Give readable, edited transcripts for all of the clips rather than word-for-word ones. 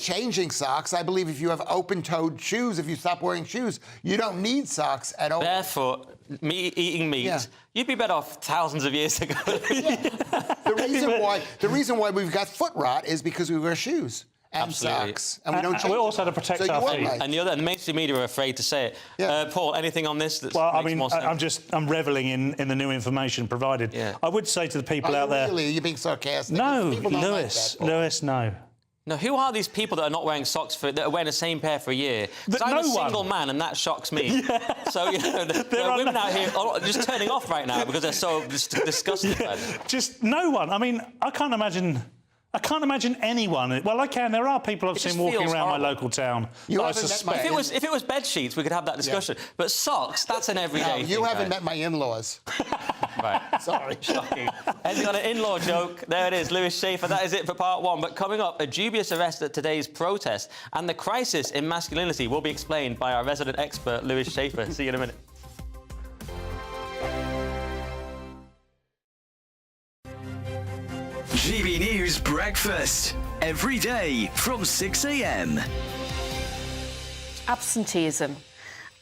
changing socks. I believe if you have open-toed shoes, if you stop wearing shoes, you don't need socks at all. Barefoot, eating meat, you'd be better off thousands of years ago. The reason why we've got foot rot is because we wear shoes and socks, and we don't change. We also have to protect our feet. Right. And the mainstream media are afraid to say it. Yeah. Paul, anything on this? Well, I mean, I'm reveling in the new information provided. Yeah. I would say to the people out there... Really? You're being sarcastic? No, Lewis, no. No, who are these people that are not wearing socks that are wearing the same pair for a year? Because I'm a single man, and that shocks me. Yeah. So there are women out here just turning off right now because they're so disgusted by it. Just no one. I mean, I can't imagine anyone. Well, I can. There are people I've seen walking around my local town. If it was bed sheets, we could have that discussion. Yeah. But socks, that's an everyday thing. You haven't met my in-laws. Right. Sorry. Shocking. Ending on an in-law joke. There it is, Lewis Schaefer. That is it for part one. But coming up, a dubious arrest at today's protest, and the crisis in masculinity will be explained by our resident expert, Lewis Schaefer. See you in a minute. GB News Breakfast. Every day from 6 a.m. Absenteeism.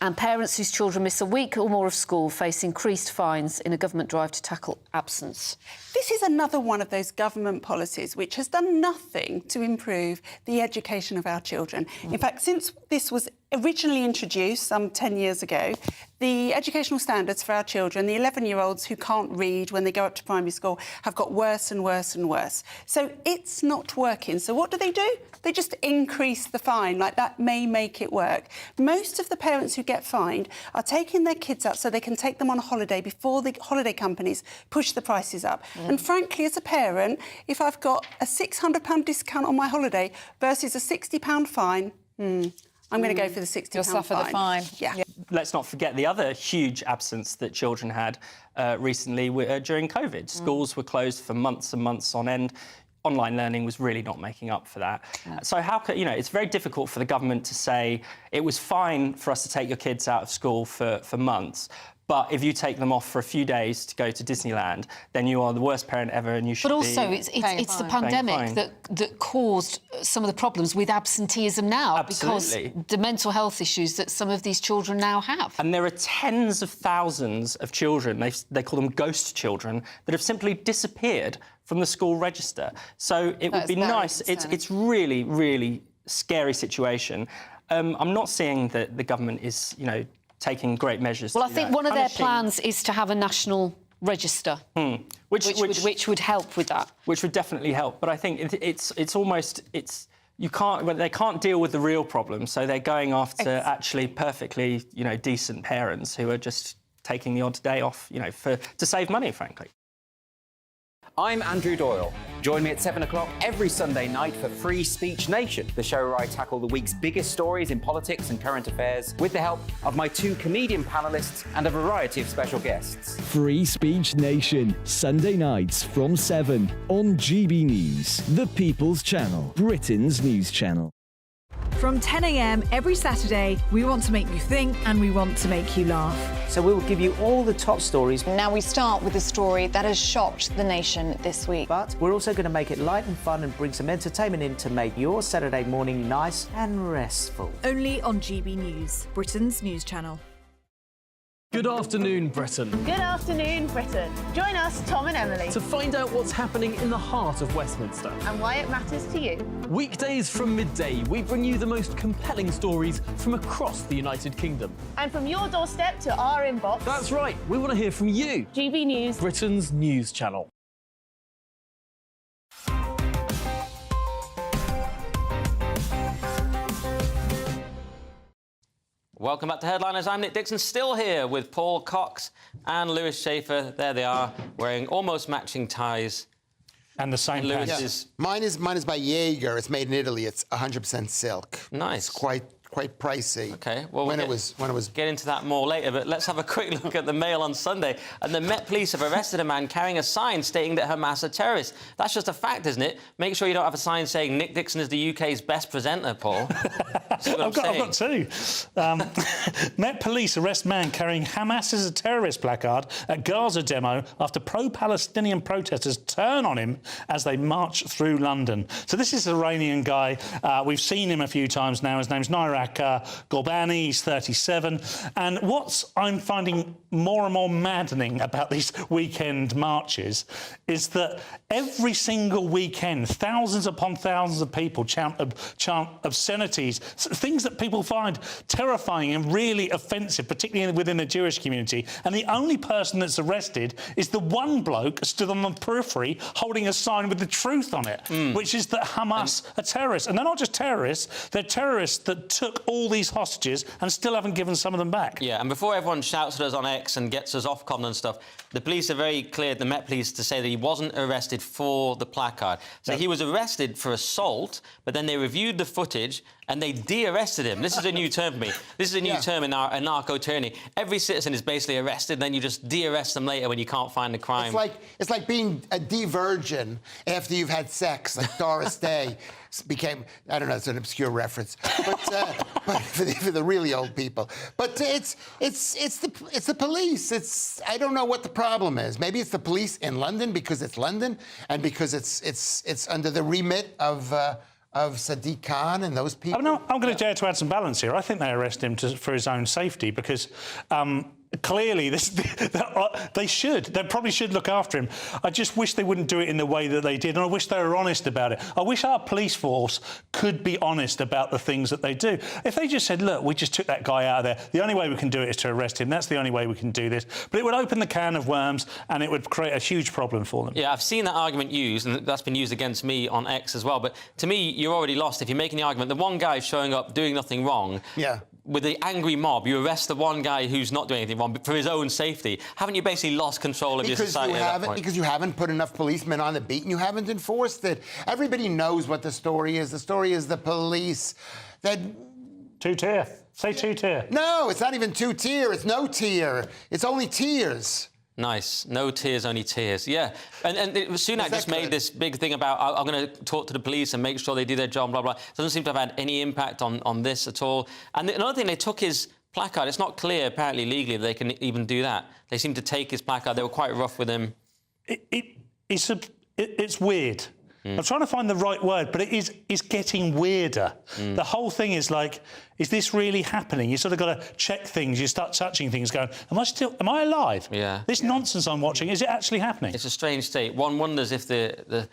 And parents whose children miss a week or more of school face increased fines in a government drive to tackle absence. This is another one of those government policies which has done nothing to improve the education of our children. In fact, since this was originally introduced some 10 years ago, the educational standards for our children, the 11-year-olds who can't read when they go up to primary school, have got worse and worse and worse. So it's not working. So what do? They just increase the fine. Like, that may make it work. Most of the parents who get fined are taking their kids out so they can take them on a holiday before the holiday companies push the prices up. And frankly, as a parent, if I've got a £600 discount on my holiday versus a £60 fine, I'm going to go for the £60 You'll suffer the fine. Yeah. Let's not forget the other huge absence that children had recently during COVID. Schools were closed for months and months on end. Online learning was really not making up for that. So how could, it's very difficult for the government to say it was fine for us to take your kids out of school for months, but if you take them off for a few days to go to Disneyland, then you are the worst parent ever and you should But also, it's the pandemic that caused some of the problems with absenteeism now. Absolutely. Because the mental health issues that some of these children now have. And there are tens of thousands of children, they call them ghost children, that have simply disappeared from the school register. So it would be nice. It's really, really scary situation. I'm not saying that the government is, taking great measures. Well, I think one of their plans is to have a national register, which would help with that. Which would definitely help. But I think they can't deal with the real problem, so they're going after actually perfectly, decent parents who are just taking the odd day off, to save money, frankly. I'm Andrew Doyle. Join me at 7 o'clock every Sunday night for Free Speech Nation, the show where I tackle the week's biggest stories in politics and current affairs with the help of my two comedian panellists and a variety of special guests. Free Speech Nation, Sunday nights from 7 on GB News, the People's Channel, Britain's news channel. From 10 a.m. every Saturday, we want to make you think and we want to make you laugh. So we will give you all the top stories. Now we start with a story that has shocked the nation this week. But we're also going to make it light and fun and bring some entertainment in to make your Saturday morning nice and restful. Only on GB News, Britain's news channel. Good afternoon, Britain. Good afternoon, Britain. Join us, Tom and Emily, to find out what's happening in the heart of Westminster and why it matters to you. Weekdays from midday, we bring you the most compelling stories from across the United Kingdom. And from your doorstep to our inbox. That's right, we want to hear from you. GB News, Britain's news channel. Welcome back to Headliners. I'm Nick Dixon, still here with Paul Cox and Lewis Schaefer. There they are, wearing almost matching ties. And the same pants. Mine is by Jaeger. It's made in Italy. It's 100% silk. Nice. It's quite quite pricey. OK, well, when it was get into that more later, but let's have a quick look at the Mail on Sunday. And the Met Police have arrested a man carrying a sign stating that Hamas are terrorists. That's just a fact, isn't it? Make sure you don't have a sign saying Nick Dixon is the UK's best presenter, Paul. I've got two. Met Police arrest man carrying Hamas is a terrorist placard at Gaza demo after pro-Palestinian protesters turn on him as they march through London. So this is an Iranian guy. We've seen him a few times now. His name's Nairak Gorbani. He's 37. And what I'm finding more and more maddening about these weekend marches is that every single weekend, thousands upon thousands of people chant obscenities, things that people find terrifying and really offensive, particularly within the Jewish community. And the only person that's arrested is the one bloke stood on the periphery holding a sign with the truth on it, which is that Hamas are terrorists. And they're not just terrorists, they're terrorists that took all these hostages and still haven't given some of them back. Yeah, and before everyone shouts at us on X and gets us Ofcom and stuff, the police are very clear, the Met Police, to say that he wasn't arrested for the placard. So he was arrested for assault, but then they reviewed the footage and they de-arrested him. This is a new term for me. This is a new term in our narco-tyranny. Every citizen is basically arrested, then you just de-arrest them later when you can't find the crime. It's like being a de-virgin after you've had sex, like Doris Day became, I don't know, it's an obscure reference, but for the really old people. But it's the police. I don't know what the problem is. Maybe it's the police in London because it's London and because it's under the remit of Sadiq Khan and those people. I'm going to dare to add some balance here. I think they arrest him for his own safety because clearly they probably should look after him. I just wish they wouldn't do it in the way that they did, and I wish they were honest about it. I wish our police force could be honest about the things that they do. If they just said, look, we just took that guy out of there, the only way we can do it is to arrest him, that's the only way we can do this, but it would open the can of worms and it would create a huge problem for them. Yeah, I've seen that argument used, and that's been used against me on X as well, but to me, you're already lost if you're making the argument. The one guy showing up doing nothing wrong, with the angry mob, you arrest the one guy who's not doing anything wrong for his own safety. Haven't you basically lost control of your society at that point? Because you haven't put enough policemen on the beat and you haven't enforced it. Everybody knows what the story is. The story is the police. Two-tier. Say two-tier. No, it's not even two-tier. It's no tier. It's only tiers. Nice. No tears, only tears. Yeah. And Sunak just made this big thing about, I'm going to talk to the police and make sure they do their job, blah, blah. Doesn't seem to have had any impact on this at all. And another thing, they took his placard. It's not clear, apparently, legally, that they can even do that. They seem to take his placard. They were quite rough with him. It's weird. I'm trying to find the right word, but it's getting weirder. The whole thing is like, is this really happening? You sort of got to check things. You start touching things, going, am I alive? Yeah. This nonsense I'm watching, is it actually happening? It's a strange state. One wonders if the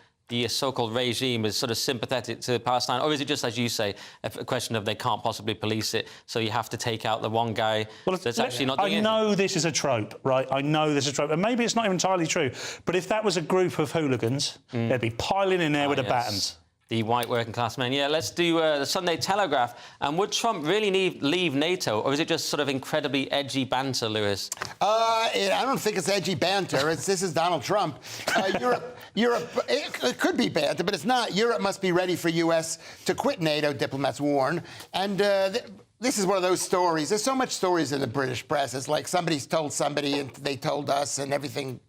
so-called regime is sort of sympathetic to Palestine, or is it just, as you say, a question of they can't possibly police it, so you have to take out the one guy that's actually not doing it? I know this is a trope, right? I know this is a trope, and maybe it's not even entirely true, but if that was a group of hooligans, they'd be piling in there with the batons. The white working class men. Yeah, let's do the Sunday Telegraph. And would Trump really leave NATO, or is it just sort of incredibly edgy banter, Lewis? I don't think it's edgy banter. This is Donald Trump. Europe, it could be banter, but it's not. Europe must be ready for U.S. to quit NATO, diplomats warn. And this is one of those stories. There's so much stories in the British press. It's like somebody's told somebody and they told us and everything.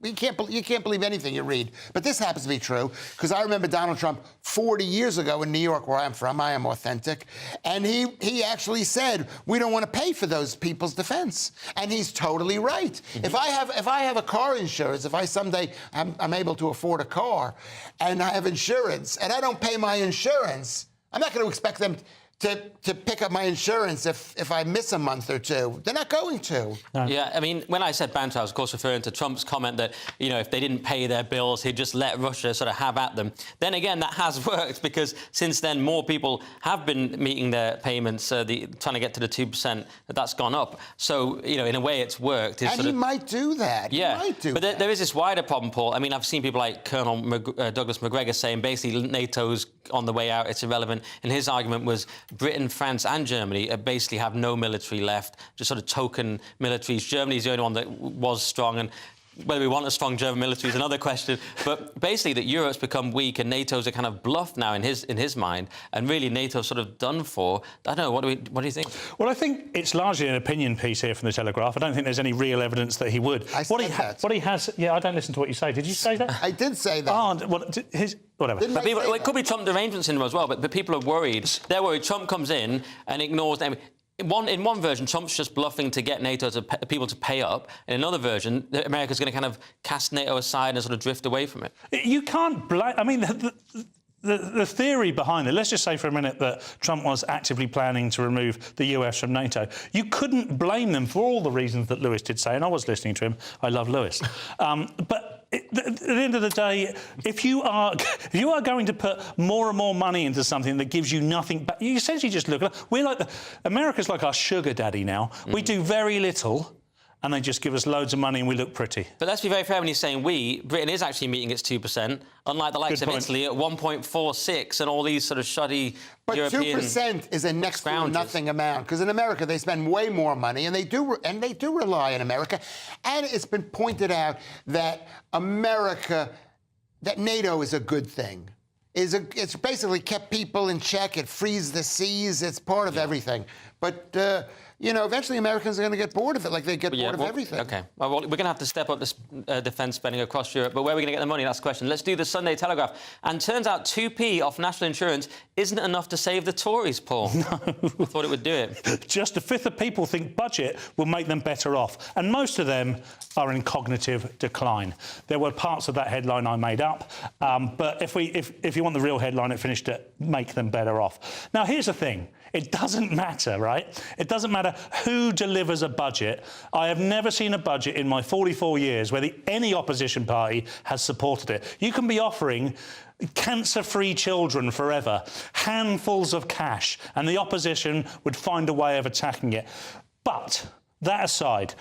You can't believe anything you read. But this happens to be true, because I remember Donald Trump 40 years ago in New York, where I'm from. I am authentic. And he actually said, we don't want to pay for those people's defense. And he's totally right. If I have a car insurance, if I someday I'm able to afford a car, and I have insurance, and I don't pay my insurance, I'm not going to expect them to pick up my insurance if I miss a month or two. They're not going to. No. Yeah, I mean, when I said banter, I was, of course, referring to Trump's comment that, you know, if they didn't pay their bills, he'd just let Russia sort of have at them. Then again, that has worked, because since then, more people have been meeting their payments, trying to get to the 2%, that's gone up. So, you know, in a way, it's worked. And he might do that. Yeah, he might do but that. There is this wider problem, Paul. I mean, I've seen people like Colonel Douglas McGregor saying basically NATO's on the way out, it's irrelevant. And his argument was Britain, France and Germany basically have no military left, just sort of token militaries. Germany's the only one that was strong, and whether we want a strong German military is another question. But basically, that Europe's become weak and NATO's a kind of bluff now in his mind, and really NATO's sort of done for. I don't know. What do you think? Well, I think it's largely an opinion piece here from the Telegraph. I don't think there's any real evidence that he would. What he has. Yeah, I don't listen to what you say. Did you say that? I did say that. Oh, whatever. But it could be Trump derangement syndrome as well. But people are worried. They're worried Trump comes in and ignores them. In one version, Trump's just bluffing to get NATO people to pay up. In another version, America's going to kind of cast NATO aside and sort of drift away from it. You can't blame. I mean, the theory behind it. Let's just say for a minute that Trump was actively planning to remove the US from NATO. You couldn't blame them for all the reasons that Lewis did say, and I was listening to him. I love Lewis, but. At the end of the day, if you are going to put more and more money into something that gives you nothing back, you essentially just look. America's like our sugar daddy now. We do very little, and they just give us loads of money and we look pretty. But let's be very fair when you're saying Britain is actually meeting its 2%, unlike the likes of Italy at 1.46 and all these sort of shoddy European... But 2% is a next to nothing amount, because in America they spend way more money, and they do rely on America. And it's been pointed out that that NATO is a good thing. It's basically kept people in check. It frees the seas. It's part of everything. But, eventually Americans are going to get bored of it, like they get bored of everything. OK. Well, we're going to have to step up this defence spending across Europe. But where are we going to get the money? That's the question. Let's do the Sunday Telegraph. And turns out 2p off national insurance isn't enough to save the Tories, Paul. No. I thought it would do it. Just a fifth of people think budget will make them better off. And most of them are in cognitive decline. There were parts of that headline I made up. But if you want the real headline, it finished at make them better off. Now, here's the thing. It doesn't matter, right? It doesn't matter who delivers a budget. I have never seen a budget in my 44 years where any opposition party has supported it. You can be offering cancer-free children forever, handfuls of cash, and the opposition would find a way of attacking it. But that aside,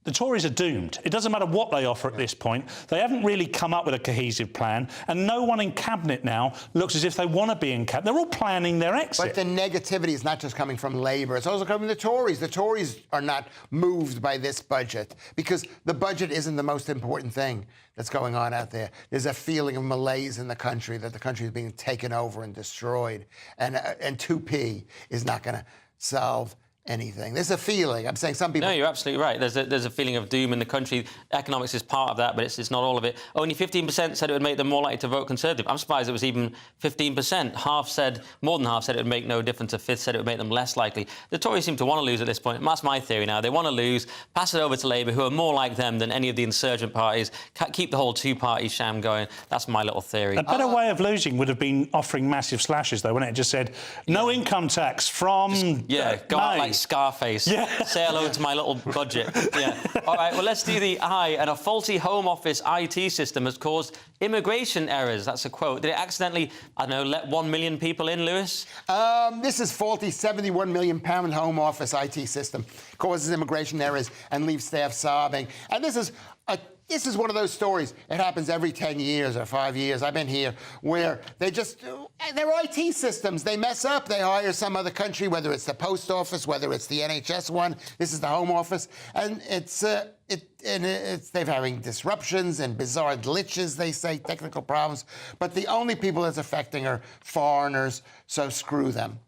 the Tories are doomed. It doesn't matter what they offer at this point. They haven't really come up with a cohesive plan, and no one in Cabinet now looks as if they want to be in Cabinet. They're all planning their exit. But the negativity is not just coming from Labour. It's also coming from the Tories. The Tories are not moved by this budget because the budget isn't the most important thing that's going on out there. There's a feeling of malaise in the country, that the country is being taken over and destroyed. And 2p is not going to solve anything. There's a feeling. I'm saying some people... No, you're absolutely right. There's a feeling of doom in the country. Economics is part of that, but it's not all of it. Only 15% said it would make them more likely to vote Conservative. I'm surprised it was even 15%. More than half said it would make no difference. A fifth said it would make them less likely. The Tories seem to want to lose at this point. That's my theory now. They want to lose, pass it over to Labour, who are more like them than any of the insurgent parties, keep the whole two-party sham going. That's my little theory. A better way of losing would have been offering massive slashes, though, wouldn't it? It just said, no income tax from... Go out like Scarface. Yeah. Say hello to my little budget. Yeah. All right, well, let's do the I. And a faulty Home Office IT system has caused immigration errors. That's a quote. Did it accidentally, I don't know, let 1 million people in, Lewis? This is faulty £71 million Home Office IT system. Causes immigration errors and leaves staff sobbing. And this is one of those stories. It happens every 10 years or 5 years. I've been here where they're IT systems. They mess up. They hire some other country, whether it's the post office, whether it's the NHS one. This is the Home Office, and they're having disruptions and bizarre glitches. They say technical problems, but the only people that's affecting are foreigners. So screw them.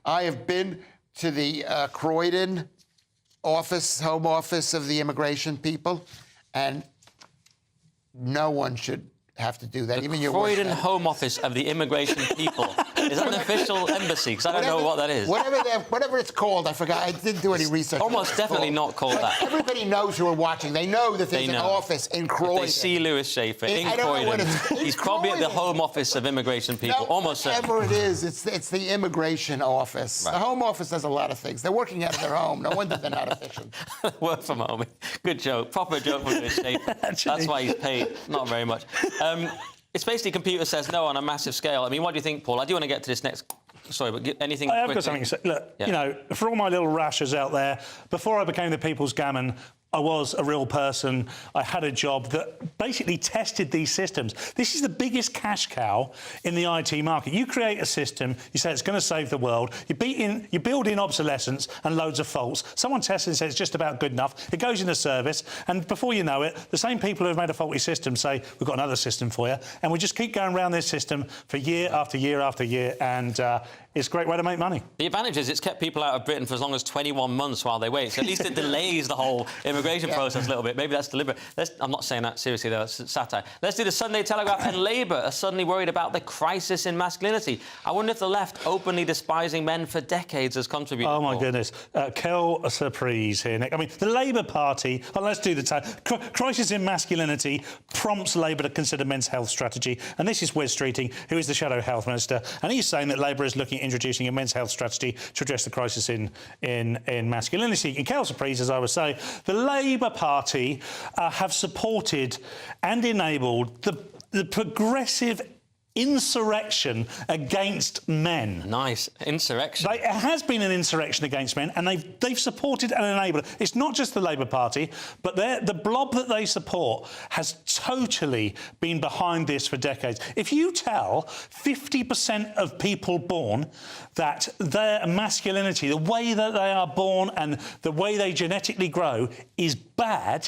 I have been to the Croydon office, Home Office of the immigration people, and no one should have to do that. The Croydon Home Office of the Immigration People. Is that an official embassy? Because I don't know what that is. Whatever it's called, I forgot. I didn't do any research. Almost definitely not called that. Everybody knows who are watching. They know that there's an office in Croydon. If they see Lewis Schaefer in Croydon. He's probably at the Home Office of Immigration People. Almost whatever it is, it's the Immigration Office. Right. The Home Office does a lot of things. They're working out of their home. No wonder they're not efficient. Work from home. Good joke. Proper joke from Lewis Schaefer. That's why he's paid. Not very much. It's basically computer says no on a massive scale. I mean, what do you think, Paul? I do want to get to this next... Sorry, but anything... I have got something to say. Look, you know, for all my little rashers out there, before I became the People's Gammon, I was a real person. I had a job that basically tested these systems. This is the biggest cash cow in the IT market. You create a system, you say it's going to save the world, you build in obsolescence and loads of faults. Someone tests it and says it's just about good enough. It goes into service, and before you know it, the same people who have made a faulty system say, we've got another system for you, and we just keep going around this system for year after year after year, and it's a great way to make money. The advantage is it's kept people out of Britain for as long as 21 months while they wait. So at least it delays the whole immigration process a little bit. Maybe that's deliberate. I'm not saying that seriously, though. It's satire. Let's do the Sunday Telegraph. And Labour are suddenly worried about the crisis in masculinity. I wonder if the left, openly despising men for decades, has contributed. Oh, my goodness. Quelle surprise here, Nick. I mean, the Labour Party... Oh, let's do the... Crisis in masculinity prompts Labour to consider men's health strategy. And this is Wes Streeting, who is the Shadow Health Minister. And he's saying that Labour is looking at introducing a men's health strategy to address the crisis in masculinity. In quelle surprise, as I was saying, the Labour Party have supported and enabled the progressive insurrection against men. Nice. Insurrection. It has been an insurrection against men, and they've supported and enabled it. It's not just the Labour Party, but the blob that they support has totally been behind this for decades. If you tell 50% of people born that their masculinity, the way that they are born and the way they genetically grow is bad,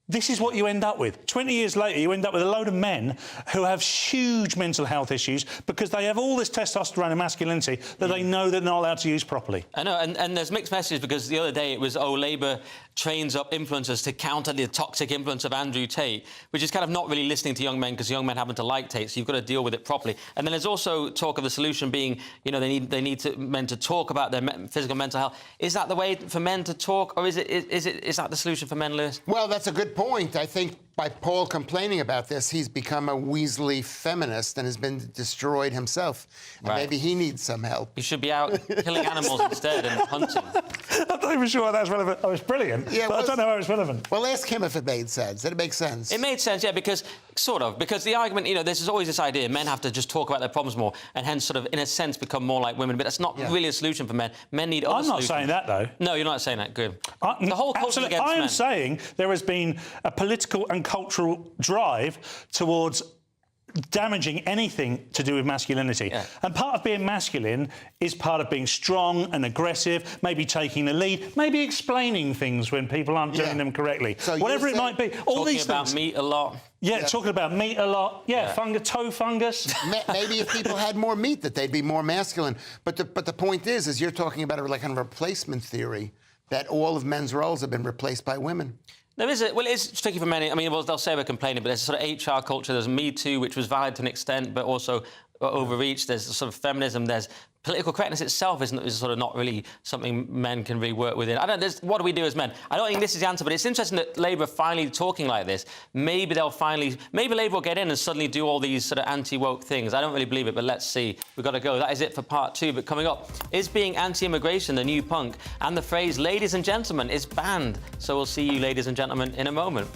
this is what you end up with. 20 years later, you end up with a load of men who have huge mental health issues because they have all this testosterone and masculinity that they know they're not allowed to use properly. I know, and there's mixed messages because the other day it was, Labour trains up influencers to counter the toxic influence of Andrew Tate, which is kind of not really listening to young men because young men happen to like Tate, so you've got to deal with it properly. And then there's also talk of the solution being, they need men to talk about their physical mental health. Is that the way for men to talk, or is that the solution for men, Lewis? Well, that's a good point. I think by Paul complaining about this, he's become a Weasley feminist and has been destroyed himself. And maybe he needs some help. He should be out killing animals instead and hunting. I'm not even sure that's relevant. Oh, it's brilliant. Yeah, but I don't know how it's relevant. Well, ask him if it made sense. Did it make sense? It made sense, yeah, because the argument, there's always this idea men have to just talk about their problems more and hence sort of, in a sense, become more like women. But that's not really a solution for men. Men need other solutions. I'm not saying that, though. No, you're not saying that. Good. The whole culture against men. I am saying there has been a political and cultural drive towards damaging anything to do with masculinity. Yeah. And part of being masculine is part of being strong and aggressive, maybe taking the lead, maybe explaining things when people aren't doing them correctly. So whatever it might be. All these things. Talking about meat a lot. Yeah, talking about meat a lot. Yeah, toe fungus. Maybe if people had more meat, that they'd be more masculine. But the point is you're talking about a kind of replacement theory that all of men's roles have been replaced by women. There is it's tricky for many. I mean, they'll say we're complaining, but there's a sort of HR culture. There's Me Too, which was valid to an extent, but also overreached. There's sort of feminism. There's political correctness itself is sort of not really something men can really work within. What do we do as men? I don't think this is the answer, but it's interesting that Labour are finally talking like this. Maybe Labour will get in and suddenly do all these sort of anti-woke things. I don't really believe it, but let's see. We've got to go. That is it for part 2. But coming up, is being anti-immigration the new punk? And the phrase "ladies and gentlemen" is banned. So we'll see you, ladies and gentlemen, in a moment.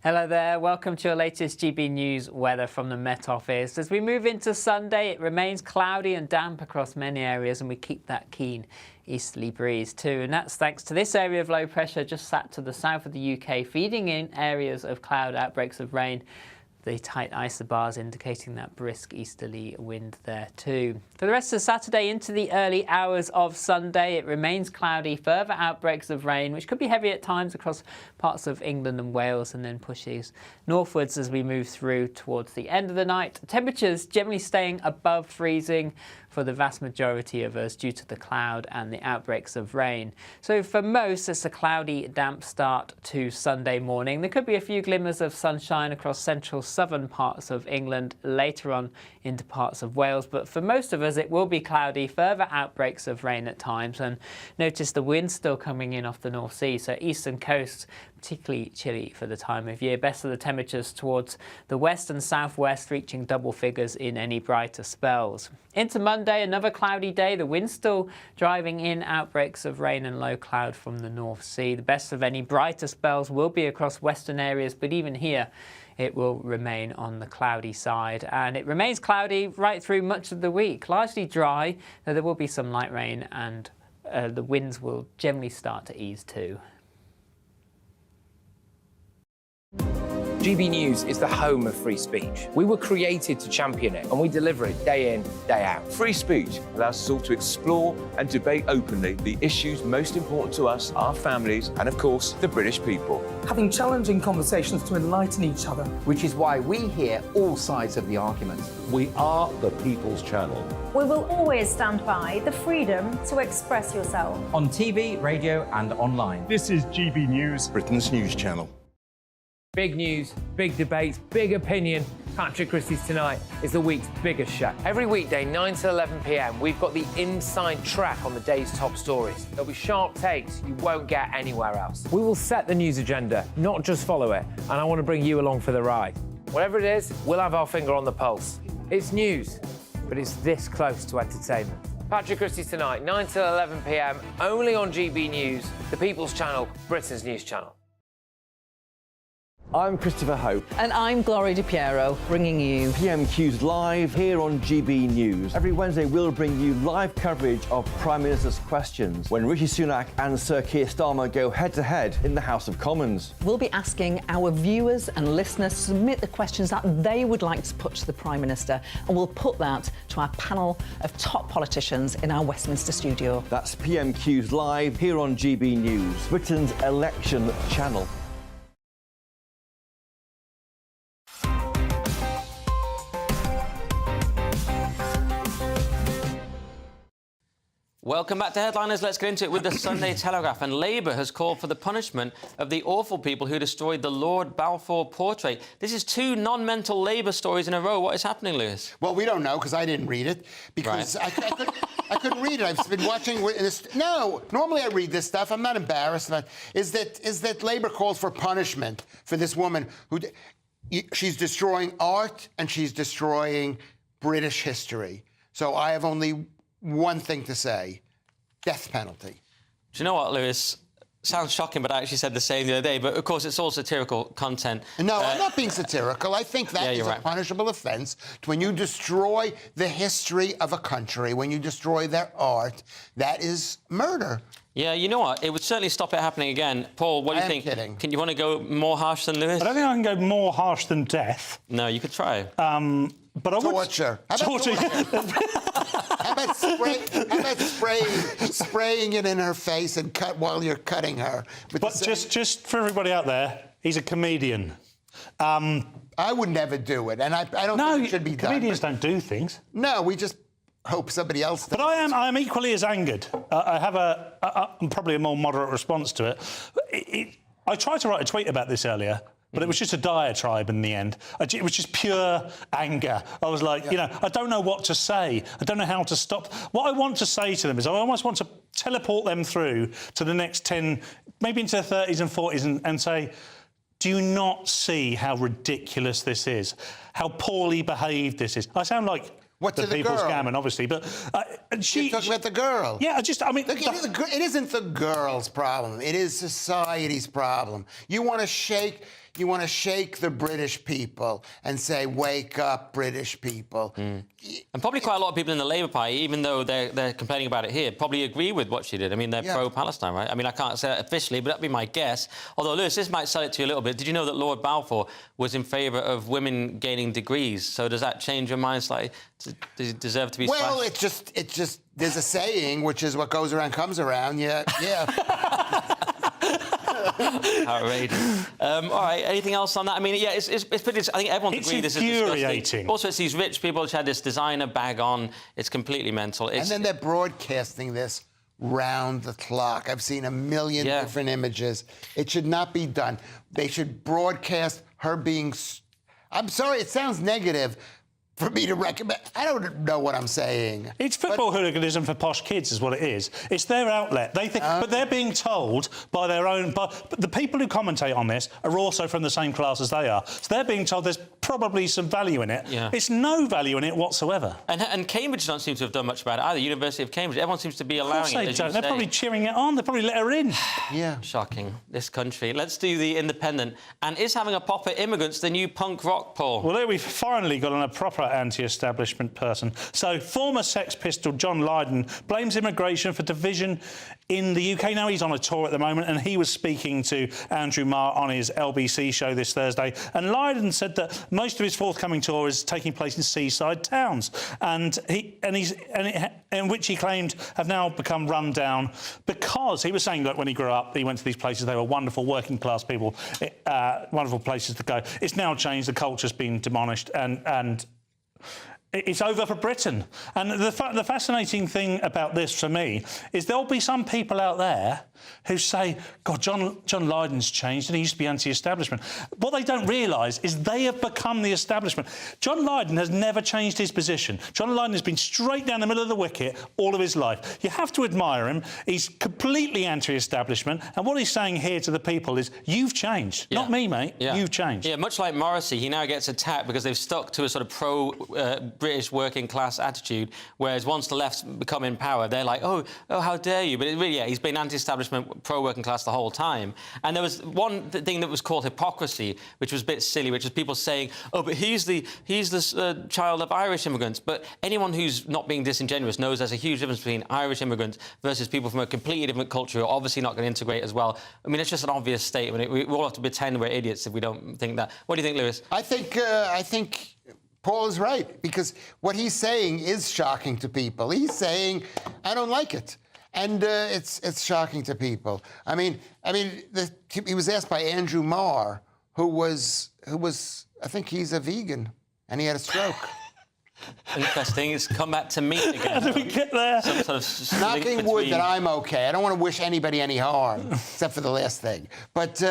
Hello there, welcome to your latest GB News weather from the Met Office. As we move into Sunday, it remains cloudy and damp across many areas, and we keep that keen easterly breeze too. And that's thanks to this area of low pressure just sat to the south of the UK, feeding in areas of cloud outbreaks of rain. The tight isobars indicating that brisk easterly wind there too. For the rest of Saturday into the early hours of Sunday, it remains cloudy, further outbreaks of rain, which could be heavy at times across parts of England and Wales, and then pushes northwards as we move through towards the end of the night. Temperatures generally staying above freezing for the vast majority of us due to the cloud and the outbreaks of rain. So for most, it's a cloudy, damp start to Sunday morning. There could be a few glimmers of sunshine across central southern parts of England later on into parts of Wales, but for most of us it will be cloudy, further outbreaks of rain at times, and notice the wind still coming in off the North Sea, so eastern coast particularly chilly for the time of year. Best of the temperatures towards the west and southwest, reaching double figures in any brighter spells. Into Monday, another cloudy day. The wind still driving in outbreaks of rain and low cloud from the North Sea. The best of any brighter spells will be across western areas, but even here it will remain on the cloudy side, and it remains cloudy right through much of the week. Largely dry, though there will be some light rain and the winds will generally start to ease too. GB News is the home of free speech. We were created to champion it, and we deliver it day in, day out. Free speech allows us all to explore and debate openly the issues most important to us, our families, and of course, the British people. Having challenging conversations to enlighten each other. Which is why we hear all sides of the argument. We are the People's Channel. We will always stand by the freedom to express yourself. On TV, radio and online. This is GB News, Britain's news channel. Big news, big debates, big opinion. Patrick Christie's Tonight is the week's biggest show. Every weekday, 9 to 11 p.m, we've got the inside track on the day's top stories. There'll be sharp takes you won't get anywhere else. We will set the news agenda, not just follow it, and I want to bring you along for the ride. Whatever it is, we'll have our finger on the pulse. It's news, but it's this close to entertainment. Patrick Christie's Tonight, 9 to 11 p.m, only on GB News, the People's Channel, Britain's news channel. I'm Christopher Hope. And I'm Gloria Di Piero, bringing you PMQ's Live here on GB News. Every Wednesday, we'll bring you live coverage of Prime Minister's questions when Rishi Sunak and Sir Keir Starmer go head-to-head in the House of Commons. We'll be asking our viewers and listeners to submit the questions that they would like to put to the Prime Minister, and we'll put that to our panel of top politicians in our Westminster studio. That's PMQ's Live here on GB News, Britain's election channel. Welcome back to Headliners. Let's get into it with the Sunday Telegraph. And Labour has called for the punishment of the awful people who destroyed the Lord Balfour portrait. This is two non-mental Labour stories in a row. What is happening, Lewis? Well, we don't know, because I didn't read it. Because I couldn't read it. I've been watching this. No, normally I read this stuff. I'm not embarrassed about it. Is that Labour calls for punishment for this woman who... She's destroying art and she's destroying British history. So I have only one thing to say: death penalty. Do you know what, Lewis? Sounds shocking, but I actually said the same the other day. But, of course, it's all satirical content. No, I'm not being satirical. I think that is a punishable offence when you destroy the history of a country, when you destroy their art. That is murder. Yeah, you know what? It would certainly stop it happening again. Paul, what do you think? Kidding. Can you want to go more harsh than Lewis? I don't think I can go more harsh than death. No, you could try. But I would... Torture. How about torture? How about spraying it in her face and cut while you're cutting her? But just for everybody out there, he's a comedian. I would never do it, and I don't think it should be done. Comedians don't do things. No, we just hope somebody else does. But I am equally as angered. I have probably a more moderate response to it. I tried to write a tweet about this earlier, but it was just a diatribe in the end. It was just pure anger. I was like, you know, I don't know what to say. I don't know how to stop. What I want to say to them is I almost want to teleport them through to the next 10, maybe into the 30s and 40s and say, do you not see how ridiculous this is? How poorly behaved this is? I sound like... What to the People's girl? Gammon, obviously, but you're talking about the girl. Yeah, I mean, look, it isn't the girl's problem. It is society's problem. You want to shake the British people and say, "Wake up, British people." And probably quite a lot of people in the Labour Party, even though they're complaining about it here, probably agree with what she did. I mean, they're pro-Palestine, right? I mean, I can't say it officially, but that'd be my guess. Although, Lewis, this might sell it to you a little bit. Did you know that Lord Balfour was in favour of women gaining degrees? So does that change your mind slightly? Does he deserve to be Well, slashed? it's just there's a saying, which is what goes around comes around. Yeah. Outrageous. All right, anything else on that? I mean, yeah, it's pretty... I think everyone's agreed this is disgusting. Also, it's these rich people who had this designer bag on. It's completely mental. And then they're broadcasting this round the clock. I've seen a million different images. It should not be done. They should broadcast her being... I'm sorry, it sounds negative for me to recommend. I don't know what I'm saying. It's football hooliganism for posh kids, is what it is. It's their outlet. They think, but they're being told by their own. But the people who commentate on this are also from the same class as they are. So they're being told there's probably some value in it. Yeah. It's no value in it whatsoever. And Cambridge don't seem to have done much about it either. University of Cambridge, everyone seems to be allowing it. They're probably cheering it on. They probably let her in. Yeah. Shocking. This country. Let's do the Independent. And is having a pop at immigrants the new punk rock, Paul? Well, there we've finally got on a proper anti-establishment person. So, former Sex Pistol John Lydon blames immigration for division in the UK. Now, he's on a tour at the moment, and he was speaking to Andrew Marr on his LBC show this Thursday. And Lydon said that most of his forthcoming tour is taking place in seaside towns, in which he claimed have now become run down because he was saying that when he grew up, he went to these places, they were wonderful working class people, wonderful places to go. It's now changed, the culture's been demolished, and it's over for Britain. And the fascinating thing about this for me is there'll be some people out there who say, God, John Lydon's changed and he used to be anti-establishment. What they don't realise is they have become the establishment. John Lydon has never changed his position. John Lydon has been straight down the middle of the wicket all of his life. You have to admire him. He's completely anti-establishment, and what he's saying here to the people is, you've changed. Yeah. Not me, mate. Yeah. You've changed. Yeah, much like Morrissey, he now gets attacked because they've stuck to a sort of pro-British working class attitude, whereas once the left's become in power, they're like, oh, how dare you? But he's been anti-establishment, pro-working class the whole time. And there was one thing that was called hypocrisy, which was a bit silly, which is people saying, oh, but he's the child of Irish immigrants. But anyone who's not being disingenuous knows there's a huge difference between Irish immigrants versus people from a completely different culture who are obviously not going to integrate as well. I mean, it's just an obvious statement. We all have to pretend we're idiots if we don't think that. What do you think, Lewis? I think Paul is right, because what he's saying is shocking to people. He's saying, I don't like it. And it's shocking to people. I mean, he was asked by Andrew Marr, who was, I think he's a vegan, and he had a stroke. Interesting. It's come back to meat again. How do we get there? Some sort of Knocking wood that I'm okay. I don't want to wish anybody any harm, except for the last thing. But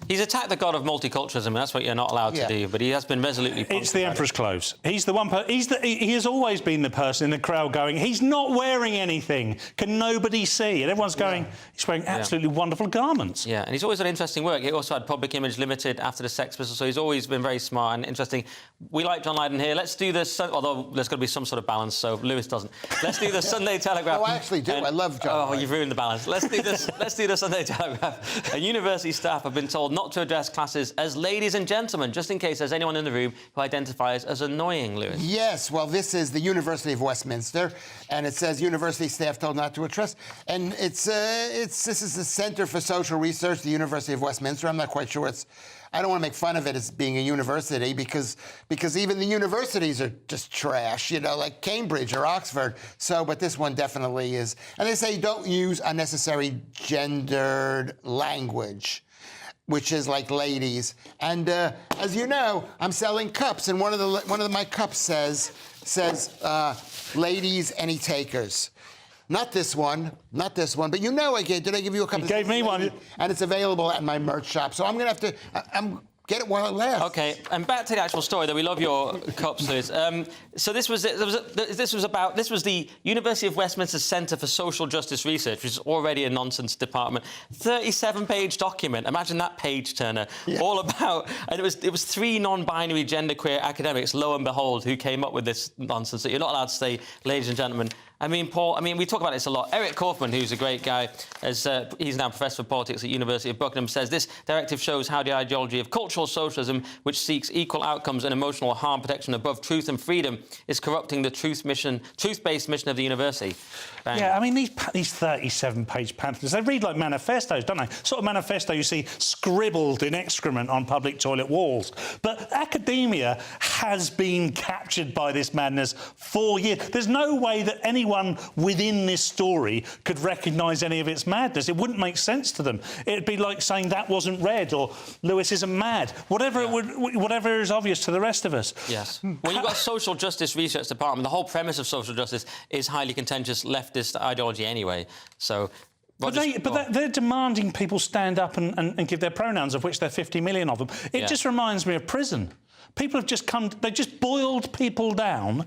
he's attacked the god of multiculturalism, and that's what you're not allowed to do. But he has been resolutely. It's the Emperor's clothes. He's the one. He has always been the person in the crowd going, he's not wearing anything. Can nobody see? And everyone's going, he's wearing absolutely wonderful garments. Yeah, and he's always done interesting work. He also had Public Image Limited after the Sex Pistols, so he's always been very smart and interesting. We like John Lydon here. Let's do this, although there's got to be some sort of balance, so Lewis doesn't. Let's do the Sunday Telegraph. Oh, I actually do. I love John Lydon. Oh, you've ruined the balance. Let's do this. Let's do the Sunday Telegraph. University staff have been told not to address classes as ladies and gentlemen, just in case there's anyone in the room who identifies as annoying, Lewis. Yes, well, this is the University of Westminster, and it says university staff told not to address. And this is the Centre for Social Research, the University of Westminster. I'm not quite sure I don't want to make fun of it as being a university because even the universities are just trash, like Cambridge or Oxford. So, but this one definitely is. And they say don't use unnecessary gendered language, which is like ladies. And as you know, I'm selling cups, and one of my cups says ladies, any takers. Not this one, but did I give you a cup? You gave me one. And it's available at my merch shop, so I'm going to have to get it while it lasts. OK, and back to the actual story, though. We love your cups, Lewis. So this was the University of Westminster Centre for Social Justice Research, which is already a nonsense department. 37-page document. Imagine that page turner. Yeah. All about, and it was 3 non-binary genderqueer academics, lo and behold, who came up with this nonsense that you're not allowed to say, ladies and gentlemen. I mean, Paul, we talk about this a lot. Eric Kaufman, who's a great guy, he's now Professor of Politics at University of Buckingham, says this directive shows how the ideology of cultural socialism, which seeks equal outcomes and emotional harm protection above truth and freedom, is corrupting the truth-based mission of the university. Bang. Yeah, these 37-page pamphlets, they read like manifestos, don't they? Sort of manifesto you see scribbled in excrement on public toilet walls. But academia has been captured by this madness for years. There's no way that anyone within this story could recognise any of its madness. It wouldn't make sense to them. It'd be like saying that wasn't read or Lewis isn't mad. Whatever is obvious to the rest of us. Yes. When you've got a social justice research department, the whole premise of social justice is highly contentious leftist ideology anyway. So. But they're demanding people stand up and give their pronouns, of which there are 50 million of them. It just reminds me of prison. People have just they've just boiled people down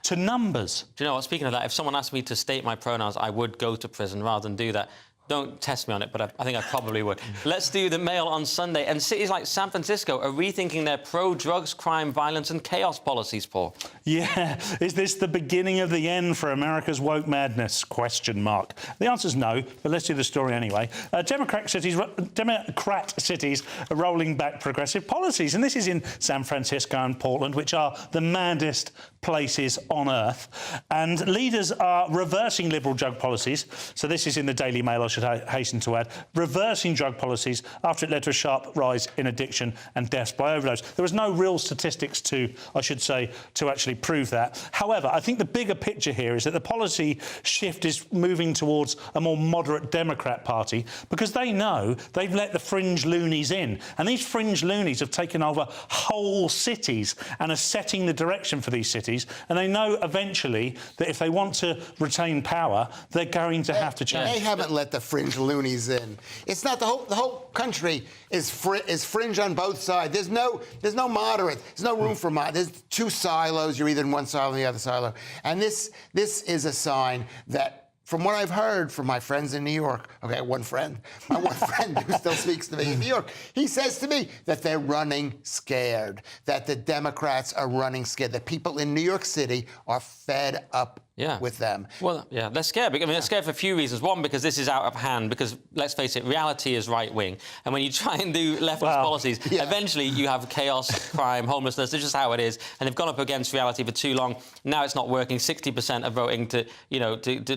to numbers. Do you know what, speaking of that, if someone asked me to state my pronouns, I would go to prison rather than do that. Don't test me on it, but I think I probably would. Let's do the Mail on Sunday. And cities like San Francisco are rethinking their pro-drugs, crime, violence and chaos policies, Paul. Yeah. Is this the beginning of the end for America's woke madness? Question mark. The answer's no, but let's do the story anyway. Democrat cities are rolling back progressive policies, and this is in San Francisco and Portland, which are the maddest places on earth. And leaders are reversing liberal drug policies. So this is in the Daily Mail, I should hasten to add, reversing drug policies after it led to a sharp rise in addiction and deaths by overdose. There was no real statistics to actually prove that. However, I think the bigger picture here is that the policy shift is moving towards a more moderate Democrat Party because they know they've let the fringe loonies in. And these fringe loonies have taken over whole cities and are setting the direction for these cities. And they know eventually that if they want to retain power, they're going to have to change. They haven't let the fringe loonies in. It's not the whole country is fringe on both sides. There's no moderate. There's no room for moderate. There's two silos. You're either in one silo or the other silo. And this is a sign that, from what I've heard from my friends in New York, my one friend who still speaks to me in New York, he says to me that they're running scared, that the Democrats are running scared, that people in New York City are fed up with them. Well, yeah, they're scared. I mean, they're scared for a few reasons. One, because this is out of hand, because, let's face it, reality is right-wing. And when you try and do leftist policies, eventually you have chaos, crime, homelessness. This is just how it is. And they've gone up against reality for too long. Now it's not working. 60% are voting to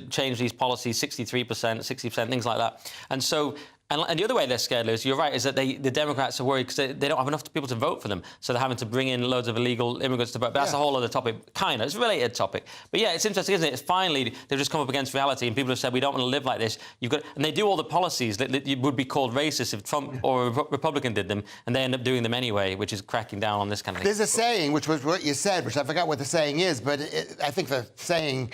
change these policies, 63%, 60%, things like that. And so... And the other way they're scared, Lewis, you're right, is that the Democrats are worried because they don't have enough people to vote for them. So they're having to bring in loads of illegal immigrants to vote. But that's a whole other topic, kind of. It's a related topic. But yeah, it's interesting, isn't it? It's finally, they've just come up against reality and people have said, we don't want to live like this. And they do all the policies that would be called racist if Trump or a Republican did them, and they end up doing them anyway, which is cracking down on this kind of thing. There's a saying, which was what you said, which I forgot what the saying is, but I think the saying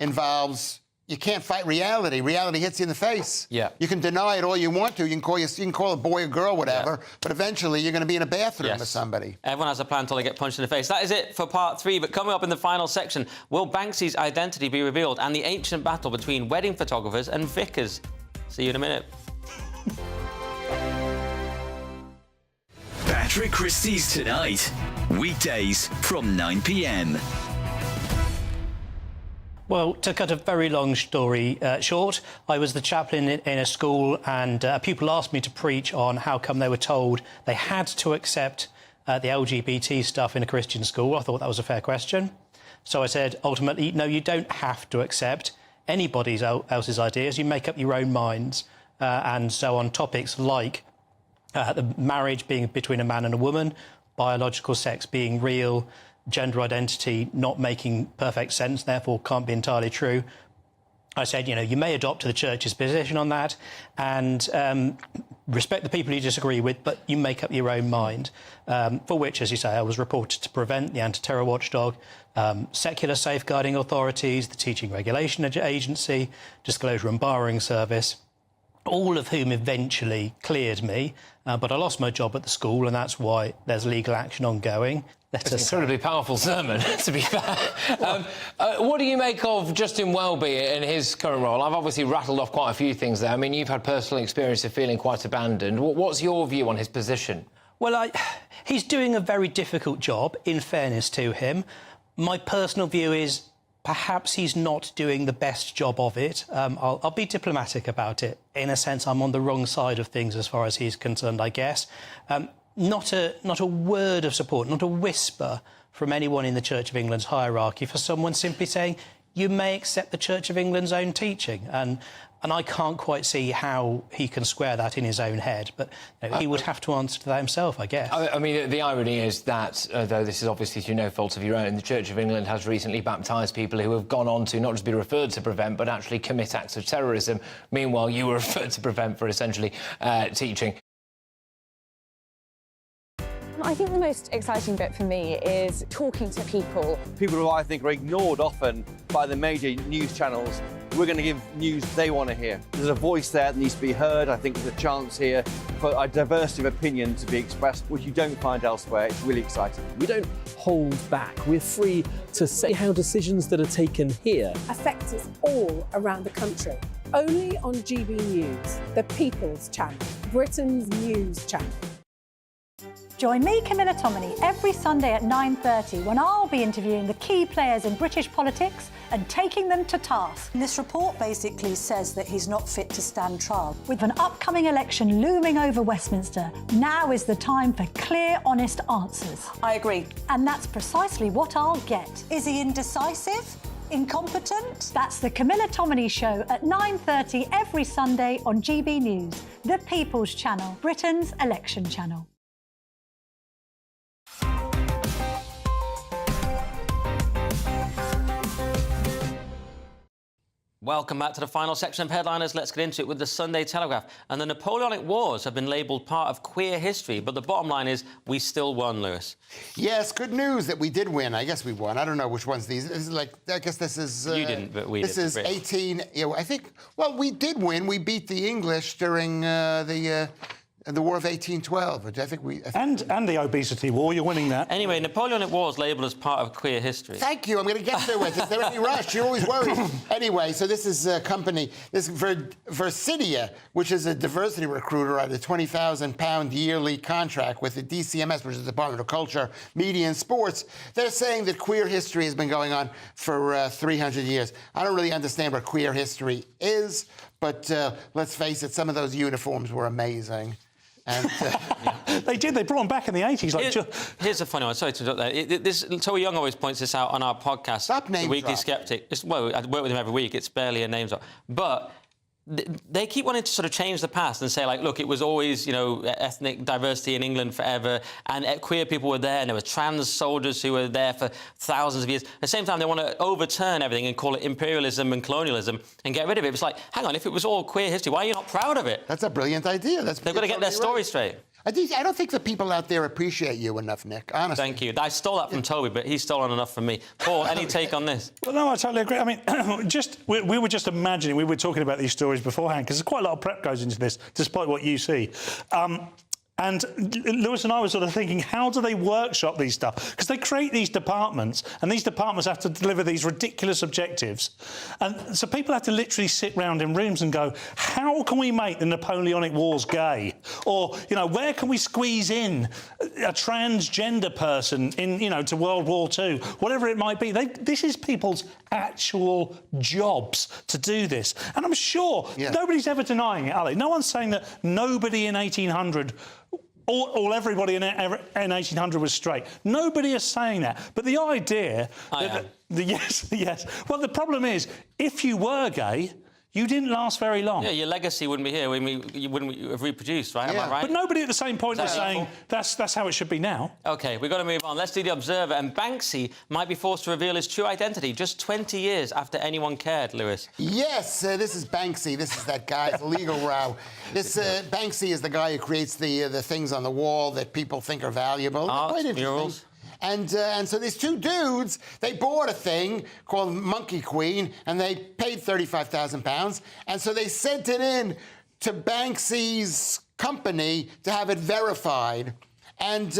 involves... You can't fight reality. Reality hits you in the face. Yeah. You can deny it all you want to. You can call a boy a girl, whatever. Yeah. But eventually, you're going to be in a bathroom with somebody. Everyone has a plan until they get punched in the face. That is it for part 3. But coming up in the final section, will Banksy's identity be revealed? And the ancient battle between wedding photographers and vicars. See you in a minute. Patrick Christie's Tonight. Weekdays from 9 p.m. Well, to cut a very long story short, I was the chaplain in a school and a pupil asked me to preach on how come they were told they had to accept the LGBT stuff in a Christian school. I thought that was a fair question. So I said, ultimately, no, you don't have to accept anybody else's ideas. You make up your own minds. And so on topics like the marriage being between a man and a woman, biological sex being real, gender identity not making perfect sense, therefore can't be entirely true. I said, you may adopt the church's position on that and respect the people you disagree with, but you make up your own mind. For which, as you say, I was reported to Prevent, the anti-terror watchdog, secular safeguarding authorities, the Teaching Regulation Agency, Disclosure and Barring Service, all of whom eventually cleared me. But I lost my job at the school, and that's why there's legal action ongoing. It's an incredibly powerful sermon, to be fair. What do you make of Justin Welby in his current role? I've obviously rattled off quite a few things there. I mean, you've had personal experience of feeling quite abandoned. What's your view on his position? Well, he's doing a very difficult job, in fairness to him. My personal view is perhaps he's not doing the best job of it. I'll be diplomatic about it. In a sense, I'm on the wrong side of things as far as he's concerned, I guess. Not a word of support, not a whisper from anyone in the Church of England's hierarchy for someone simply saying, you may accept the Church of England's own teaching. And I can't quite see how he can square that in his own head. But he would have to answer to that himself, I guess. I mean, the irony is that, though this is obviously through no fault of your own, the Church of England has recently baptised people who have gone on to not just be referred to Prevent, but actually commit acts of terrorism. Meanwhile, you were referred to Prevent for essentially teaching. I think the most exciting bit for me is talking to people. People who I think are ignored often by the major news channels. We're going to give news they want to hear. There's a voice there that needs to be heard. I think there's a chance here for a diversity of opinion to be expressed, which you don't find elsewhere. It's really exciting. We don't hold back. We're free to say how decisions that are taken here affect us all around the country. only on GB News, the People's Channel, Britain's news channel. Join me, Camilla Tominey, every Sunday at 9:30 when I'll be interviewing the key players in British politics and taking them to task. This report basically says that he's not fit to stand trial. With an upcoming election looming over Westminster, now is the time for clear, honest answers. I agree. And that's precisely what I'll get. Is he indecisive? Incompetent? That's the Camilla Tominey Show at 9:30 every Sunday on GB News, the People's Channel, Britain's election channel. Welcome back to the final section of Headliners. Let's get into it with the Sunday Telegraph. And the Napoleonic Wars have been labelled part of queer history, but the bottom line is we still won, Lewis. Yes, good news that we did win. I guess we won. I don't know which one's these. This is like, I guess this is... you didn't, but we did. This is 18... You know, I think... Well, we did win. We beat the English during the War of 1812, which I think we... And the obesity war, you're winning that. Anyway, Napoleonic Wars labelled as part of queer history. Thank you. I'm going to get to it. Is there any rush? You're always worried. Anyway, so this is a company, this is Versidia, which is a diversity recruiter on a £20,000 yearly contract with the DCMS, which is the Department of Culture, Media and Sports. They're saying that queer history has been going on for 300 years. I don't really understand what queer history is, but let's face it, some of those uniforms were amazing. And, They did. They brought them back in the 80s. Here's a funny one. Sorry to interrupt there. Toby Young always points this out on our podcast. Stop name The Weekly drop. Skeptic. Well, I work with him every week. It's barely a name drop. But they keep wanting to sort of change the past and say, like, look, it was always, you know, ethnic diversity in England forever, and queer people were there, and there were trans soldiers who were there for thousands of years. At the same time, they want to overturn everything and call it imperialism and colonialism and get rid of it. It's like, hang on, if it was all queer history, why are you not proud of it? That's a brilliant idea. They've got to get their story straight. I don't think the people out there appreciate you enough, Nick, honestly. Thank you. I stole that from Toby, but he's stolen enough from me. Paul, any take on this? Well, no, I totally agree. I mean, we were just imagining, we were talking about these stories beforehand, because there's quite a lot of prep goes into this, despite what you see. And Lewis and I were sort of thinking, how do they workshop these stuff? Because they create these departments, and these departments have to deliver these ridiculous objectives. And so people have to literally sit round in rooms and go, how can we make the Napoleonic Wars gay? Or, you know, where can we squeeze in a transgender person in, you know, to World War II? Whatever it might be. This is people's actual jobs to do this. And I'm sure nobody's ever denying it, are they? No one's saying that nobody in 1800... everybody in 1800 was straight. Nobody is saying that. But the idea... Yes. Well, the problem is, if you were gay, you didn't last very long. Yeah, your legacy wouldn't be here. You wouldn't have reproduced, right? Am I right? But nobody at the same point is saying that's how it should be now. OK, we've got to move on. Let's do The Observer. And Banksy might be forced to reveal his true identity just 20 years after anyone cared, Lewis. Yes, this is Banksy. This is that guy's legal row. This Banksy is the guy who creates the things on the wall that people think are valuable. Art, murals. And so these two dudes, they bought a thing called Monkey Queen, and they paid £35,000. And so they sent it in to Banksy's company to have it verified. And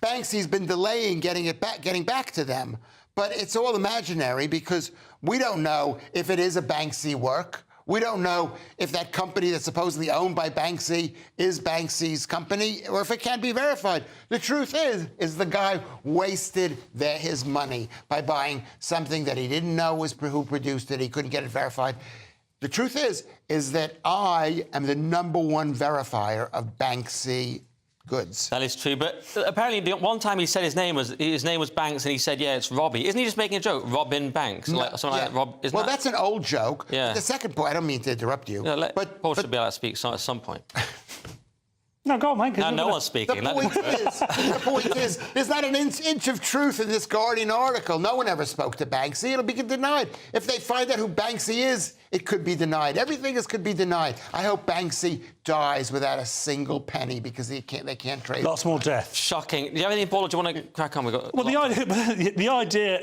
Banksy's been delaying getting back to them. But it's all imaginary because we don't know if it is a Banksy work. We don't know if that company that's supposedly owned by Banksy is Banksy's company or if it can't be verified. The truth is the guy wasted his money by buying something that he didn't know who produced it. He couldn't get it verified. The truth is that I am the #1 verifier of Banksy goods. That is true, but apparently the one time he said his name was Banks, and he said, yeah, it's Robbie. Isn't he just making a joke? Robin Banks? No, like that. Well, that's an old joke. Yeah. The second point, I don't mean to interrupt you. No, Paul should be able to speak at some point. No, go on, mate. No one's speaking. The point is, there's not an inch of truth in this Guardian article. No one ever spoke to Banksy. It'll be denied. If they find out who Banksy is, it could be denied. Everything could be denied. I hope Banksy dies without a single penny because they can't trade. Lots more death. Shocking. Do you have anything, Paul, or do you want to crack on? Well, the idea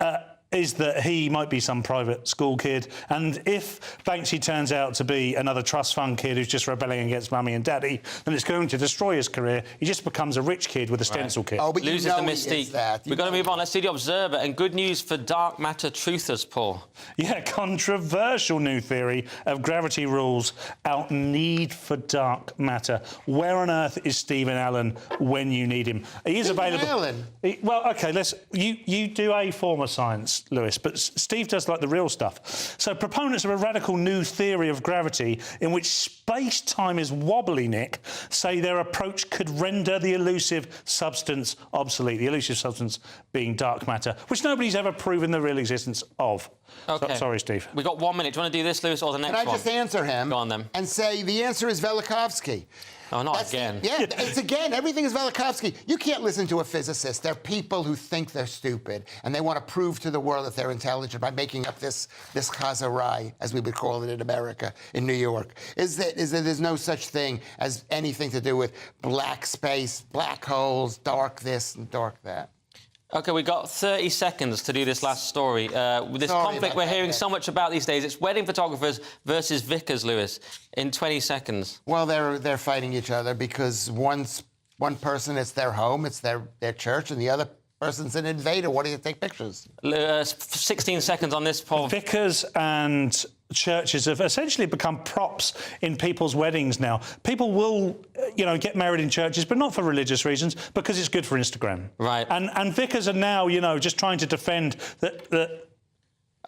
that is that he might be some private school kid, and if Banksy turns out to be another trust fund kid who's just rebelling against mummy and daddy, then it's going to destroy his career. He just becomes a rich kid with a stencil kit. Oh, but loses the mystique. We've got to move on. Let's see the Observer, and good news for dark matter truthers, Paul. Yeah, controversial new theory of gravity rules out need for dark matter. Where on earth is Stephen Allen when you need him? He is available. Allen? Well, OK, you do a form of science, Lewis, but Steve does like the real stuff. So proponents of a radical new theory of gravity in which space-time is wobbly, Nick, say their approach could render the elusive substance obsolete, the elusive substance being dark matter, which nobody's ever proven the real existence of. OK. Sorry, Steve. We've got 1 minute. Do you want to do this, Lewis, or the next one? Can I just answer him? Go on, then. And say the answer is Velikovsky. Oh, not again. Yeah, it's again. Everything is Velikovsky. You can't listen to a physicist. They're people who think they're stupid, and they want to prove to the world that they're intelligent by making up this chazarai, as we would call it in America, in New York. Is that there's no such thing as anything to do with black space, black holes, dark this and dark that. OK, we've got 30 seconds to do this last story. This conflict we're hearing so much about these days, it's wedding photographers versus vicars, Lewis, in 20 seconds. Well, they're fighting each other because one person, it's their home, it's their church, and the other person's an invader. What do you take pictures? 16 seconds on this, Paul. Vicars and churches have essentially become props in people's weddings now. People will, get married in churches, but not for religious reasons, because it's good for Instagram. Right. And vicars are now, just trying to defend that.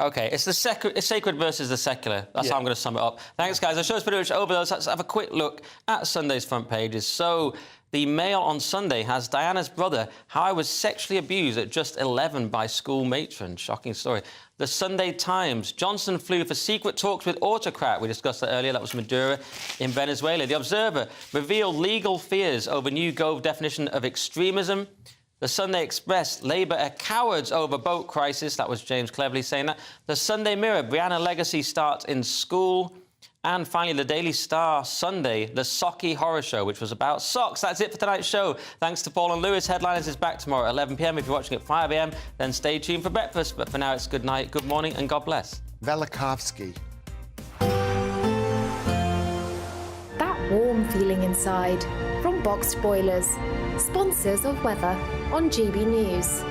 OK, it's the sacred versus the secular. That's how I'm going to sum it up. Thanks, guys. The show's pretty much over. Let's have a quick look at Sunday's front pages. So, the Mail on Sunday has Diana's brother, how I was sexually abused at just 11 by school matron. Shocking story. The Sunday Times, Johnson flew for secret talks with autocrat. We discussed that earlier. That was Maduro in Venezuela. The Observer revealed legal fears over new Gove definition of extremism. The Sunday Express, Labour are cowards over boat crisis. That was James Cleverly saying that. The Sunday Mirror, Brianna legacy starts in school. And finally, the Daily Star Sunday, the Socky Horror Show, which was about socks. That's it for tonight's show. Thanks to Paul and Lewis. Headliners is back tomorrow at 11 p.m. If you're watching at 5 a.m, then stay tuned for breakfast. But for now, it's good night, good morning, and God bless. Velikovsky. That warm feeling inside from Boxed Boilers, sponsors of weather on GB News.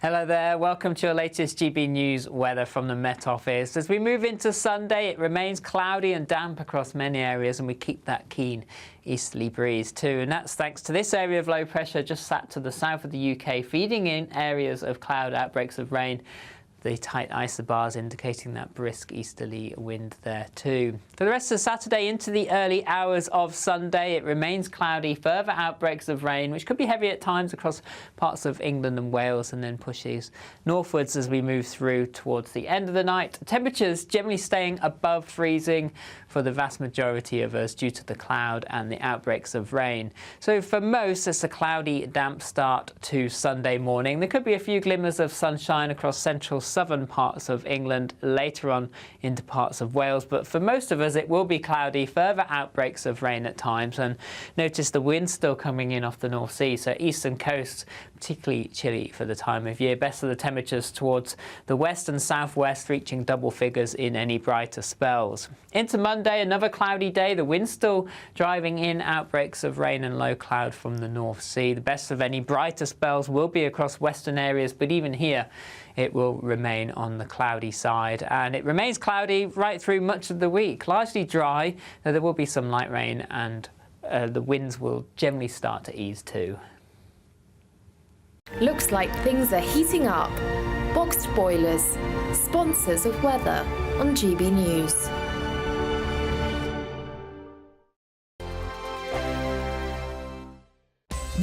Hello there, welcome to your latest GB News weather from the Met Office. As we move into Sunday, it remains cloudy and damp across many areas, and we keep that keen easterly breeze too. And that's thanks to this area of low pressure just sat to the south of the UK, feeding in areas of cloud outbreaks of rain. The tight isobars indicating that brisk easterly wind there too. For the rest of Saturday into the early hours of Sunday, it remains cloudy, further outbreaks of rain, which could be heavy at times across parts of England and Wales, and then pushes northwards as we move through towards the end of the night. Temperatures generally staying above freezing for the vast majority of us due to the cloud and the outbreaks of rain. So for most, it's a cloudy, damp start to Sunday morning. There could be a few glimmers of sunshine across central southern parts of England later on into parts of Wales, but for most of us it will be cloudy, further outbreaks of rain at times, and notice the wind still coming in off the North Sea, so eastern coast particularly chilly for the time of year. Best of the temperatures towards the west and southwest, reaching double figures in any brighter spells. Into Monday, another cloudy day, the wind still driving in outbreaks of rain and low cloud from the North Sea. The best of any brighter spells will be across western areas, but even here it will remain on the cloudy side, and it remains cloudy right through much of the week. Largely dry, though there will be some light rain, and the winds will generally start to ease too. Looks like things are heating up. Boxed Boilers, sponsors of weather on GB News.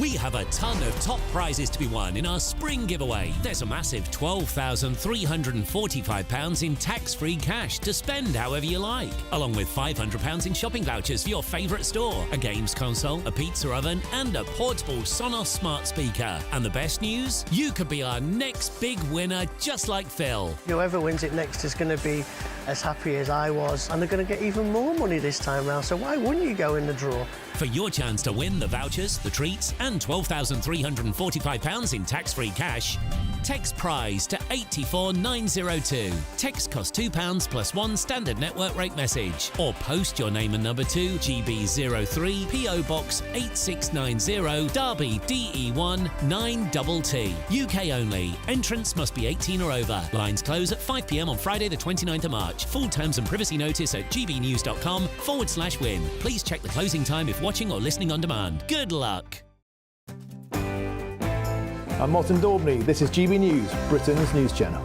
We have a ton of top prizes to be won in our spring giveaway. There's a massive £12,345 in tax-free cash to spend however you like, along with £500 in shopping vouchers for your favourite store, a games console, a pizza oven, and a portable Sonos smart speaker. And the best news? You could be our next big winner, just like Phil. Whoever wins it next is going to be as happy as I was, and they're going to get even more money this time round, so why wouldn't you go in the draw? For your chance to win the vouchers, the treats and £12,345 in tax-free cash, text prize to 84902. Text costs £2 plus one standard network rate message. Or post your name and number to GB03 PO Box 8690 Derby DE1 9TT. UK only. Entrance must be 18 or over. Lines close at 5 p.m. on Friday the 29th of March. Full terms and privacy notice at gbnews.com/win. Please check the closing time if watching or listening on demand. Good luck. I'm Martin Daubney. This is GB News, Britain's news channel.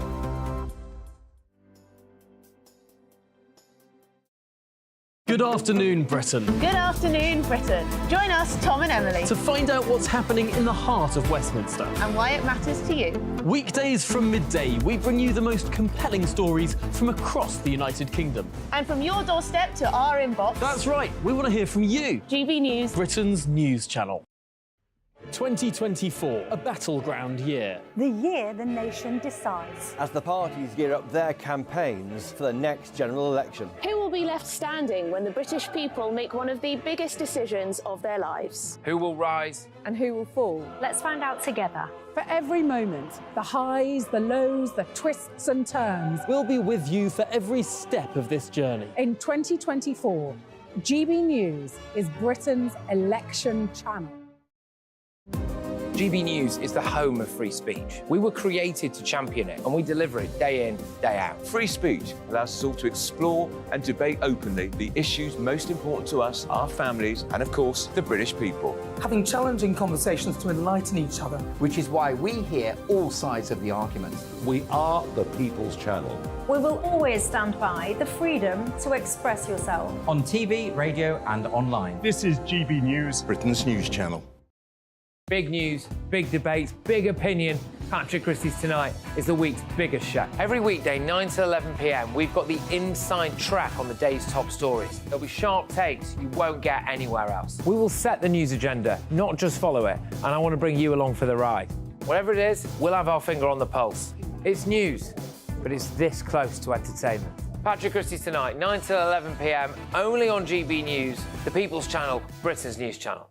Good afternoon, Britain. Good afternoon, Britain. Join us, Tom and Emily, To find out what's happening in the heart of Westminster. and why it matters to you. Weekdays from midday, we bring you the most compelling stories from across the United Kingdom. And from your doorstep to our inbox. That's right, we want to hear from you. GB News, Britain's news channel. 2024, a battleground year. The year the nation decides. As the parties gear up their campaigns for the next general election. Who will be left standing when the British people make one of the biggest decisions of their lives? Who will rise? And who will fall? Let's find out together. For every moment, the highs, the lows, the twists and turns. We'll be with you for every step of this journey. In 2024, GB News is Britain's election channel. GB News is the home of free speech. We were created to champion it, and we deliver it day in, day out. Free speech allows us all to explore and debate openly the issues most important to us, our families, and of course, the British people. Having challenging conversations to enlighten each other. Which is why we hear all sides of the argument. We are the People's Channel. We will always stand by the freedom to express yourself. On TV, radio and online. This is GB News, Britain's news channel. Big news, big debates, big opinion. Patrick Christie's Tonight is the week's biggest show. Every weekday, 9 to 11 p.m, we've got the inside track on the day's top stories. There'll be sharp takes you won't get anywhere else. We will set the news agenda, not just follow it, and I want to bring you along for the ride. Whatever it is, we'll have our finger on the pulse. It's news, but it's this close to entertainment. Patrick Christie's Tonight, 9 to 11 p.m, only on GB News, the People's Channel, Britain's news channel.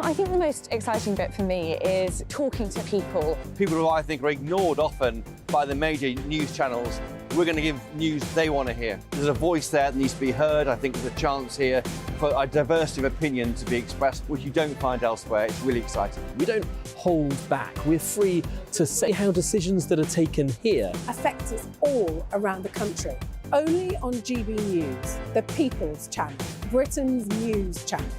I think the most exciting bit for me is talking to people. People who I think are ignored often by the major news channels. We're going to give news they want to hear. There's a voice there that needs to be heard. I think there's a chance here for a diversity of opinion to be expressed, which you don't find elsewhere. It's really exciting. We don't hold back. We're free to say how decisions that are taken here Affects us all around the country. Only on GB News, the People's Channel, Britain's news channel.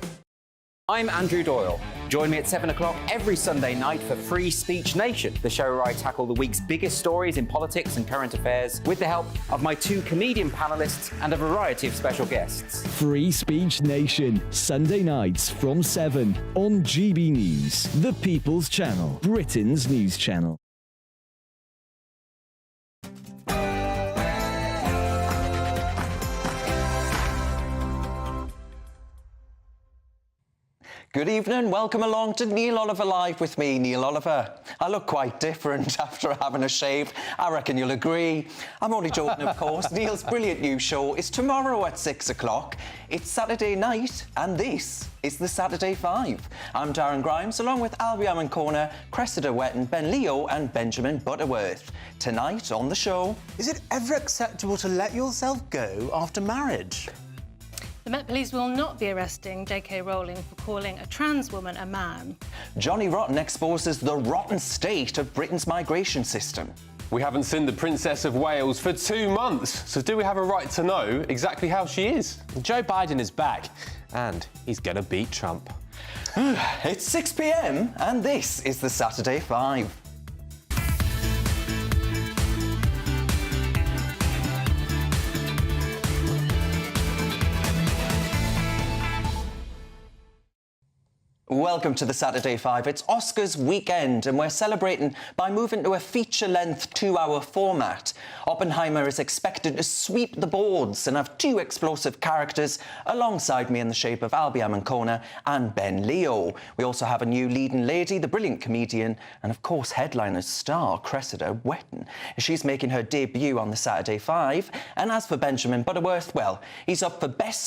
I'm Andrew Doyle. Join me at 7 o'clock every Sunday night for Free Speech Nation, the show where I tackle the week's biggest stories in politics and current affairs with the help of my two comedian panellists and a variety of special guests. Free Speech Nation, Sunday nights from 7 on GB News, the People's Channel, Britain's news channel. Good evening, welcome along to Neil Oliver Live with me, Neil Oliver. I look quite different after having a shave. I reckon you'll agree. I'm only joking, of course. Neil's brilliant new show is tomorrow at 6 o'clock. It's Saturday night, and this is the Saturday 5. I'm Darren Grimes, along with Albion Corner, Cressida Wetton, Ben Leo and Benjamin Butterworth. Tonight on the show... Is it ever acceptable to let yourself go after marriage? The Met Police will not be arresting J.K. Rowling for calling a trans woman a man. Johnny Rotten exposes the rotten state of Britain's migration system. We haven't seen the Princess of Wales for 2 months, so do we have a right to know exactly how she is? Joe Biden is back, and he's gonna beat Trump. It's 6 p.m, and this is the Saturday 5. Welcome to the Saturday 5. It's Oscars weekend and we're celebrating by moving to a feature-length 2-hour format. Oppenheimer is expected to sweep the boards and have 2 explosive characters alongside me in the shape of Albion Ancona and Ben Leo. We also have a new leading lady, the brilliant comedian, and of course headliner star Cressida Wetton. She's making her debut on the Saturday 5. And as for Benjamin Butterworth, well, he's up for Best